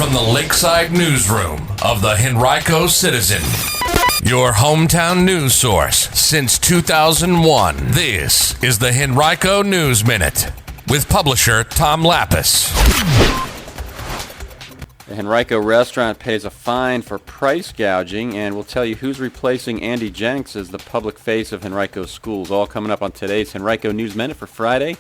from the Lakeside Newsroom of the Henrico Citizen, your hometown news source since 2001. This is the Henrico News Minute with publisher Tom Lapis. The Henrico restaurant pays a fine for price gouging, and we'll tell you who's replacing Andy Jenks as the public face of Henrico Schools. All coming up on today's Henrico News Minute for Friday,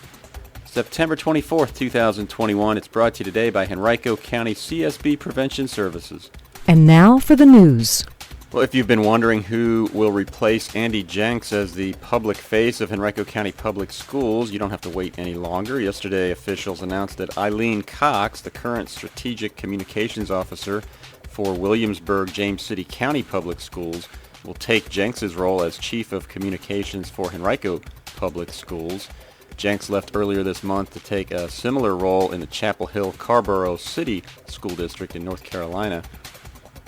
September 24th, 2021. It's brought to you today by Henrico County CSB Prevention Services. And now for the news. Well, if you've been wondering who will replace Andy Jenks as the public face of Henrico County Public Schools, you don't have to wait any longer. Yesterday, officials announced that Eileen Cox, the current Strategic Communications Officer for Williamsburg James City County Public Schools, will take Jenks' role as Chief of Communications for Henrico Public Schools. Jenks left earlier this month to take a similar role in the Chapel Hill Carborough City School District in North Carolina.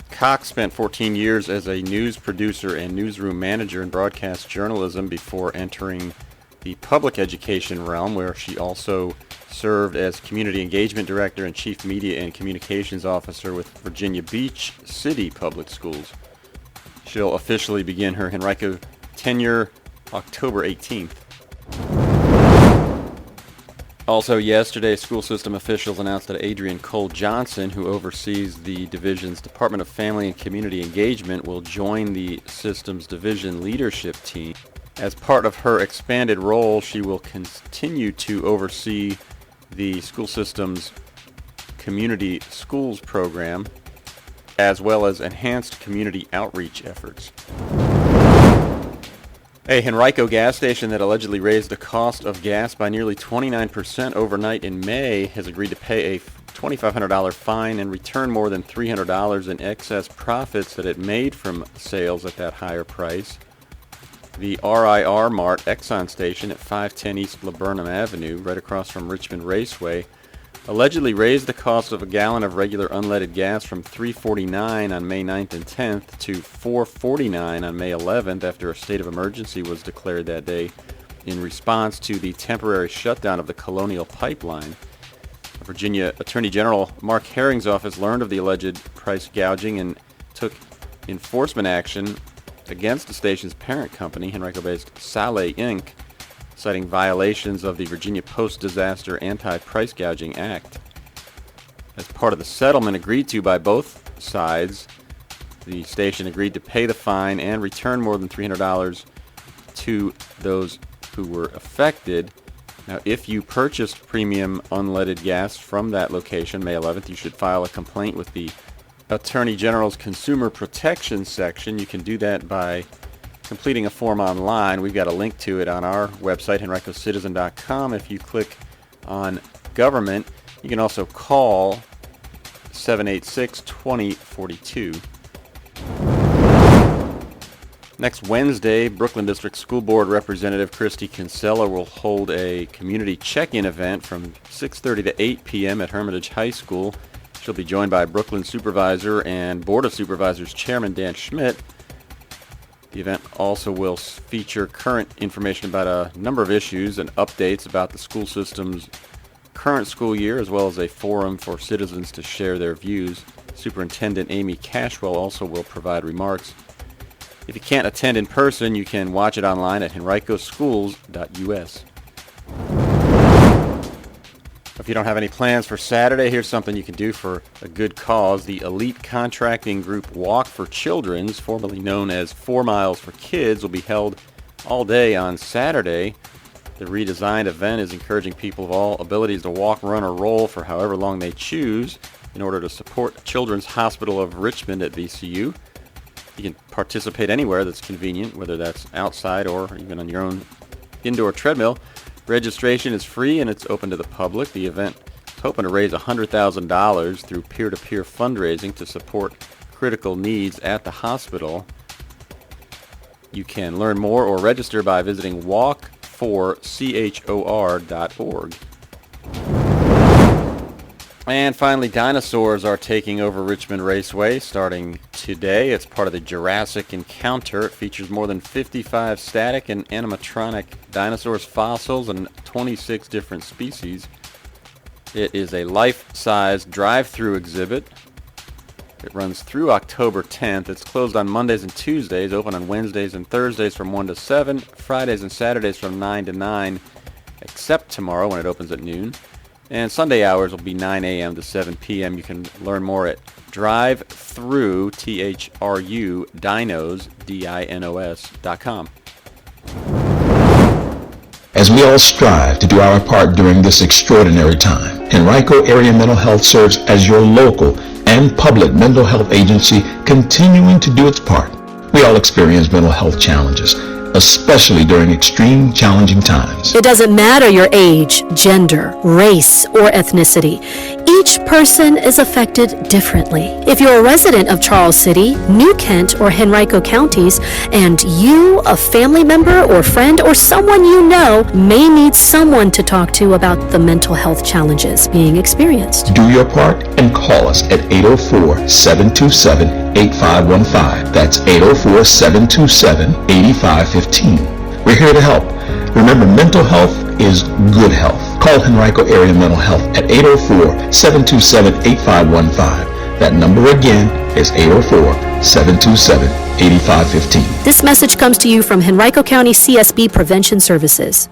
Cox spent 14 years as a news producer and newsroom manager in broadcast journalism before entering the public education realm, where she also served as Community Engagement Director and Chief Media and Communications Officer with Virginia Beach City Public Schools. She'll officially begin her Henrico tenure October 18th. Also yesterday, school system officials announced that Adrienne Cole Johnson, who oversees the division's Department of Family and Community Engagement, will join the system's division leadership team. As part of her expanded role, she will continue to oversee the school system's community schools program, as well as enhanced community outreach efforts. A Henrico gas station that allegedly raised the cost of gas by nearly 29% overnight in May has agreed to pay a $2,500 fine and return more than $300 in excess profits that it made from sales at that higher price. The RIR Mart Exxon station at 510 East Laburnum Avenue, right across from Richmond Raceway, allegedly raised the cost of a gallon of regular unleaded gas from $3.49 on May 9th and 10th to $4.49 on May 11th after a state of emergency was declared that day in response to the temporary shutdown of the Colonial Pipeline. Virginia Attorney General Mark Herring's office learned of the alleged price gouging and took enforcement action against the station's parent company, Henrico-based Sale Inc., citing violations of the Virginia Post-Disaster Anti-Price Gouging Act. As part of the settlement agreed to by both sides, the station agreed to pay the fine and return more than $300 to those who were affected. Now, if you purchased premium unleaded gas from that location, May 11th, you should file a complaint with the Attorney General's Consumer Protection Section. You can do that by completing a form online. We've got a link to it on our website, henricocitizen.com. If you click on government, you can also call 786-2042. Next Wednesday, Brookland District School Board Representative Christy Kinsella will hold a community check-in event from 6:30 to 8 p.m. at Hermitage High School. She'll be joined by Brookland Supervisor and Board of Supervisors Chairman Dan Schmidt. The event also will feature current information about a number of issues and updates about the school system's current school year, as well as a forum for citizens to share their views. Superintendent Amy Cashwell also will provide remarks. If you can't attend in person, you can watch it online at henricoschools.us. If you don't have any plans for Saturday, here's something you can do for a good cause. The elite contracting group Walk for Children's, formerly known as 4 Miles for Kids, will be held all day on Saturday. The redesigned event is encouraging people of all abilities to walk, run, or roll for however long they choose in order to support Children's Hospital of Richmond at VCU. You can participate anywhere that's convenient, whether that's outside or even on your own indoor treadmill. Registration is free and it's open to the public. The event is hoping to raise $100,000 through peer-to-peer fundraising to support critical needs at the hospital. You can learn more or register by visiting walk4chor.org. And finally, dinosaurs are taking over Richmond Raceway starting today. It's part of the Jurassic Encounter. It features more than 55 static and animatronic dinosaurs fossils and 26 different species. It is a life-size drive-through exhibit It runs through October 10th. It's closed on Mondays and Tuesdays, open on Wednesdays and Thursdays from 1 to 7, Fridays and Saturdays from 9 to 9, except tomorrow when it opens at noon. And Sunday hours will be 9 a.m. to 7 p.m. You can learn more at drive-through, T-H-R-U, dinos, D-I-N-O-S.com. As we all strive to do our part during this extraordinary time, Henrico Area Mental Health serves as your local and public mental health agency, continuing to do its part. We all experience mental health challenges, especially during extreme challenging times. It doesn't matter your age, gender, race, or ethnicity. Each person is affected differently. If you're a resident of Charles City, New Kent, or Henrico counties, and you, a family member or friend or someone you know, may need someone to talk to about the mental health challenges being experienced. Do your part and call us at 804-727-8515. That's 804-727-8515. We're here to help. Remember, mental health is good health. Call Henrico Area Mental Health at 804-727-8515. That number again is 804-727-8515. This message comes to you from Henrico County CSB Prevention Services.